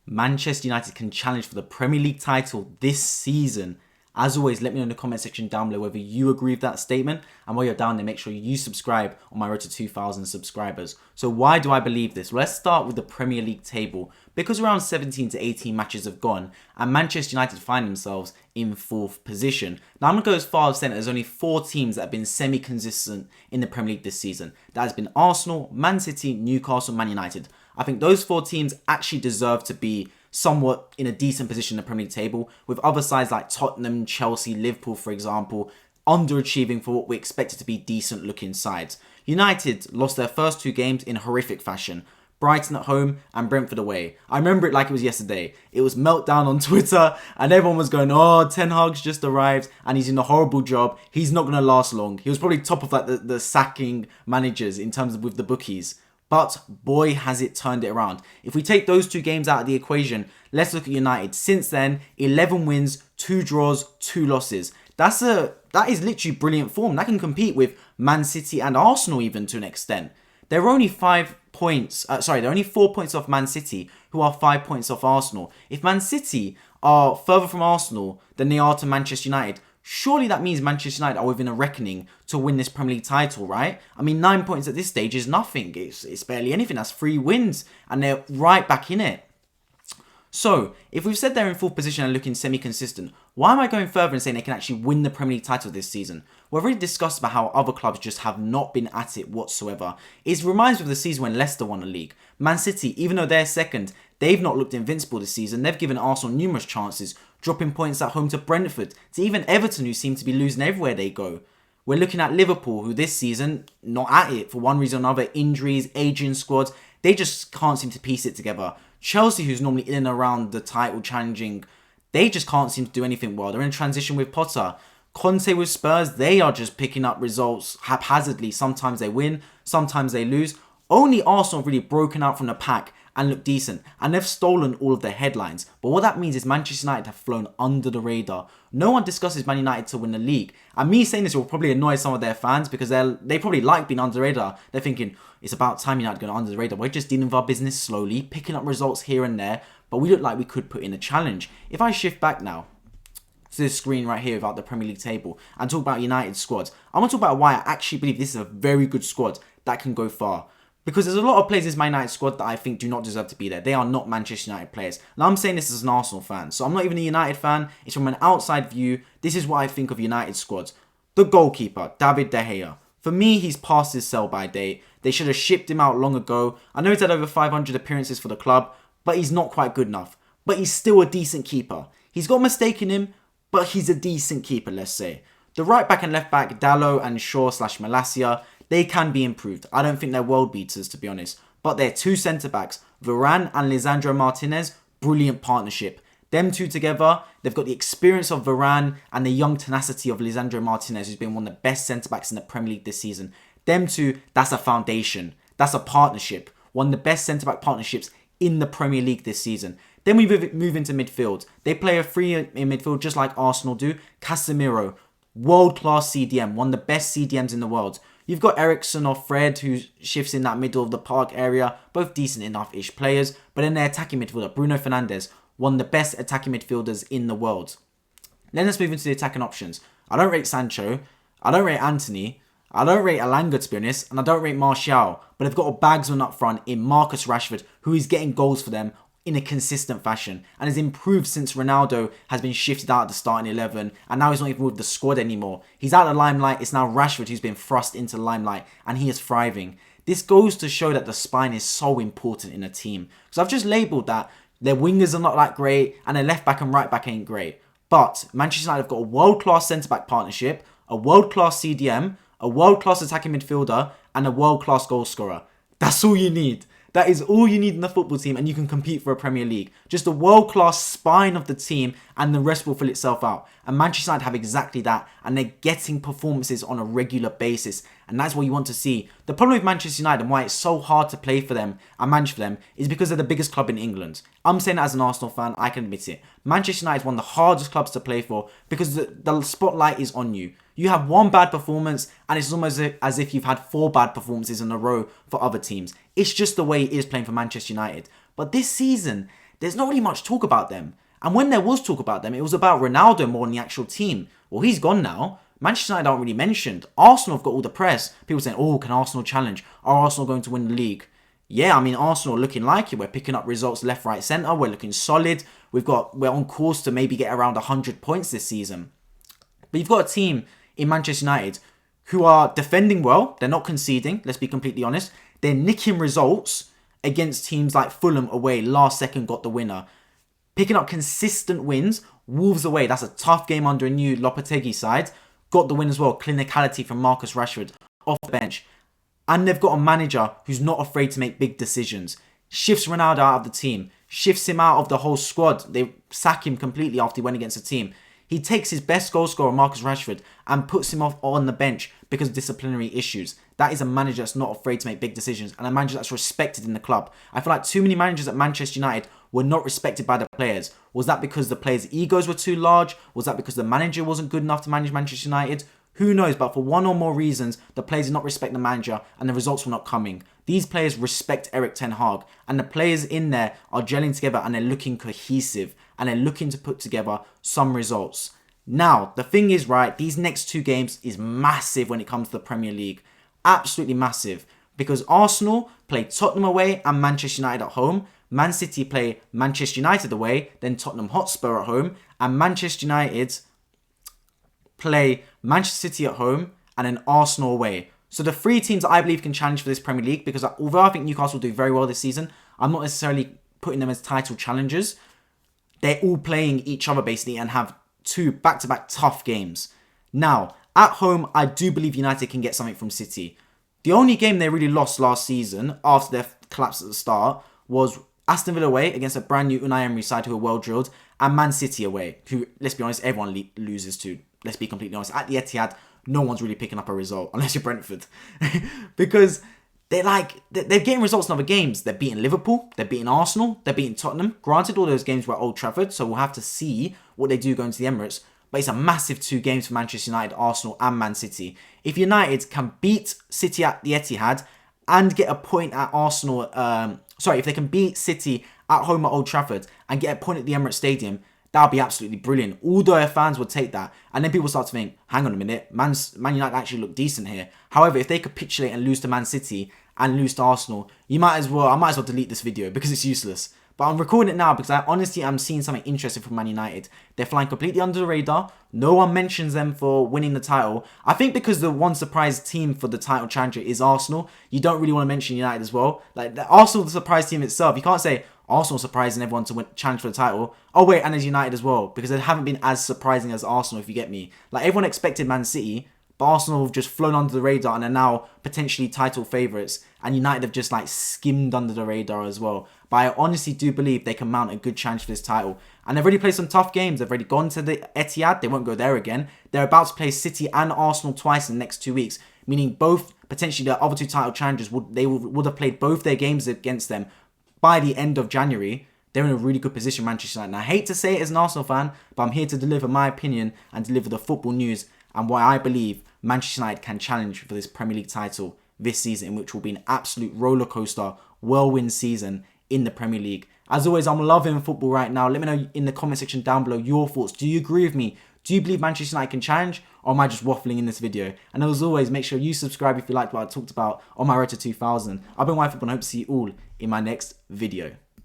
Manchester United can challenge for the Premier League title this season. As always, let me know in the comment section down below whether you agree with that statement. And while you're down there, make sure you subscribe on my road to 2,000 subscribers. So why do I believe this? Well, let's start with the Premier League table. Because around 17 to 18 matches have gone and Manchester United find themselves in 4th position. Now, I'm going to go as far as saying that there's only 4 teams that have been semi-consistent in the Premier League this season. That has been Arsenal, Man City, Newcastle, Man United. I think those 4 teams actually deserve to be somewhat in a decent position in the Premier League table, with other sides like Tottenham, Chelsea, Liverpool, for example, underachieving for what we expected to be decent looking sides. United lost their first 2 games in horrific fashion. Brighton at home and Brentford away. I remember it like it was yesterday. It was meltdown on Twitter and everyone was going, oh, Ten Hag's just arrived and he's in a horrible job. He's not going to last long. He was probably top of like the sacking managers in terms of with the bookies. But boy, has it turned it around. If we take those 2 games out of the equation, let's look at United. Since then, 11 wins, 2 draws, 2 losses. That is literally brilliant form. That can compete with Man City and Arsenal even to an extent. They're only 4 points off Man City, who are 5 points off Arsenal. If Man City are further from Arsenal than they are to Manchester United, surely that means Manchester United are within a reckoning to win this Premier League title, right? I mean, 9 points at this stage is nothing. It's barely anything. That's 3 wins, and they're right back in it. So, if we've said they're in 4th position and looking semi-consistent, why am I going further and saying they can actually win the Premier League title this season? We've already discussed about how other clubs just have not been at it whatsoever. It reminds me of the season when Leicester won the league. Man City, even though they're second, they've not looked invincible this season. They've given Arsenal numerous chances, dropping points at home to Brentford, to even Everton, who seem to be losing everywhere they go. We're looking at Liverpool, who this season, not at it for one reason or another, injuries, aging squads, they just can't seem to piece it together. Chelsea, who's normally in and around the title challenging, they just can't seem to do anything well. They're in transition with Potter. Conte with Spurs, they are just picking up results haphazardly. Sometimes they win, sometimes they lose. Only Arsenal have really broken out from the pack and look decent, and they've stolen all of their headlines. But what that means is Manchester United have flown under the radar. No one discusses Man United to win the league. And me saying this will probably annoy some of their fans because they probably like being under the radar. They're thinking, it's about time United going under the radar. We're just dealing with our business slowly, picking up results here and there, but we look like we could put in a challenge. If I shift back now to this screen right here about the Premier League table and talk about United's squad, I want to talk about why I actually believe this is a very good squad that can go far. Because there's a lot of players in this Man United squad that I think do not deserve to be there. They are not Manchester United players. Now, I'm saying this as an Arsenal fan, so I'm not even a United fan. It's from an outside view. This is what I think of United squads. The goalkeeper, David De Gea. For me, he's past his sell-by date. They should have shipped him out long ago. I know he's had over 500 appearances for the club, but he's not quite good enough. But he's still a decent keeper. He's got a mistake in him, but he's a decent keeper, let's say. The right back and left back, Dalot and Shaw/Malacia, they can be improved. I don't think they're world beaters, to be honest. But they're 2 centre-backs, Varane and Lisandro Martinez, brilliant partnership. Them 2 together, they've got the experience of Varane and the young tenacity of Lisandro Martinez, who's been one of the best centre-backs in the Premier League this season. Them 2, that's a foundation. That's a partnership. One of the best centre-back partnerships in the Premier League this season. Then we move into midfield. They play a 3 in midfield just like Arsenal do. Casemiro, world-class CDM, one of the best CDMs in the world. You've got Eriksen or Fred, who shifts in that middle of the park area. Both decent enough-ish players. But then their attacking midfielder, Bruno Fernandes, one of the best attacking midfielders in the world. Then let's move into the attacking options. I don't rate Sancho. I don't rate Anthony. I don't rate Alanga, to be honest. And I don't rate Martial. But they've got a bagsman up front in Marcus Rashford, who is getting goals for them in a consistent fashion and has improved since Ronaldo has been shifted out of the starting 11 and now he's not even with the squad anymore. He's out of the limelight. It's now Rashford who's been thrust into the limelight and he is thriving. This goes to show that the spine is so important in a team. Because I've just labelled that their wingers are not that great and their left back and right back ain't great. But Manchester United have got a world-class centre-back partnership, a world-class CDM, a world-class attacking midfielder and a world-class goal scorer. That's all you need. That is all you need in the football team and you can compete for a Premier League. Just a world-class spine of the team and the rest will fill itself out. And Manchester United have exactly that and they're getting performances on a regular basis. And that's what you want to see. The problem with Manchester United and why it's so hard to play for them and manage for them is because they're the biggest club in England. I'm saying that as an Arsenal fan, I can admit it. Manchester United is one of the hardest clubs to play for because the spotlight is on you. You have one bad performance and it's almost as if you've had 4 bad performances in a row for other teams. It's just the way it is playing for Manchester United. But this season, there's not really much talk about them. And when there was talk about them, it was about Ronaldo more than the actual team. Well, he's gone now. Manchester United aren't really mentioned. Arsenal have got all the press. People saying, oh, can Arsenal challenge? Are Arsenal going to win the league? Yeah, I mean, Arsenal are looking like it. We're picking up results left, right, centre. We're looking solid. We're on course to maybe get around 100 points this season. But you've got a team in Manchester United who are defending well. They're not conceding, let's be completely honest. They're nicking results against teams like Fulham away. Last second got the winner. Picking up consistent wins. Wolves away. That's a tough game under a new Lopetegui side. Got the win as well. Clinicality from Marcus Rashford off the bench. And they've got a manager who's not afraid to make big decisions. Shifts Ronaldo out of the team. Shifts him out of the whole squad. They sack him completely after he went against the team. He takes his best goal scorer, Marcus Rashford, and puts him off on the bench because of disciplinary issues. That is a manager that's not afraid to make big decisions and a manager that's respected in the club. I feel like too many managers at Manchester United were not respected by the players. Was that because the players' egos were too large? Was that because the manager wasn't good enough to manage Manchester United? Who knows, but for one or more reasons, the players did not respect the manager and the results were not coming. These players respect Erik Ten Hag and the players in there are gelling together and they're looking cohesive and they're looking to put together some results. Now, the thing is, right, these next two games is massive when it comes to the Premier League. Absolutely massive. Because Arsenal play Tottenham away and Manchester United at home. Man City play Manchester United away, then Tottenham Hotspur at home. And Manchester United play Manchester City at home and then Arsenal away. So the three teams that I believe can challenge for this Premier League, because although I think Newcastle will do very well this season, I'm not necessarily putting them as title challengers. They're all playing each other basically and have two back-to-back tough games. Now, at home, I do believe United can get something from City. The only game they really lost last season after their collapse at the start was Aston Villa away against a brand new Unai Emery side who are well drilled, and Man City away, who, let's be honest, everyone loses to. Let's be completely honest. At the Etihad, no one's really picking up a result unless you're Brentford. Because they're getting results in other games. They're beating Liverpool, they're beating Arsenal, they're beating Tottenham. Granted, all those games were at Old Trafford, so we'll have to see what they do going to the Emirates. But it's a massive two games for Manchester United, Arsenal and Man City. If United can beat City at the Etihad and get a point at Arsenal, if they can beat City at home at Old Trafford and get a point at the Emirates Stadium, that would be absolutely brilliant. All their fans would take that. And then people start to think, hang on a minute, Man United actually look decent here. However, if they capitulate and lose to Man City and lose to Arsenal, I might as well delete this video because it's useless. But I'm recording it now because I honestly am seeing something interesting from Man United. They're flying completely under the radar. No one mentions them for winning the title. I think because the one surprise team for the title challenger is Arsenal, you don't really want to mention United as well. Like, the Arsenal, the surprise team itself, you can't say Arsenal surprising everyone to challenge for the title. Oh wait, and there's United as well, because they haven't been as surprising as Arsenal, if you get me. Like, everyone expected Man City, but Arsenal have just flown under the radar and are now potentially title favourites. And United have just skimmed under the radar as well. But I honestly do believe they can mount a good challenge for this title. And they've already played some tough games. They've already gone to the Etihad. They won't go there again. They're about to play City and Arsenal twice in the next 2 weeks. Meaning both, potentially the other two title challengers, would have played both their games against them by the end of January. They're in a really good position, Manchester United. And I hate to say it as an Arsenal fan, but I'm here to deliver my opinion and deliver the football news and why I believe Manchester United can challenge for this Premier League title this season, which will be an absolute roller coaster, whirlwind season in the Premier League. As always, I'm loving football right now. Let me know in the comment section down below your thoughts. Do you agree with me? Do you believe Manchester United can challenge? Or am I just waffling in this video? And as always, make sure you subscribe if you liked what I talked about on my road to 2000. I've been White Football and I hope to see you all in my next video.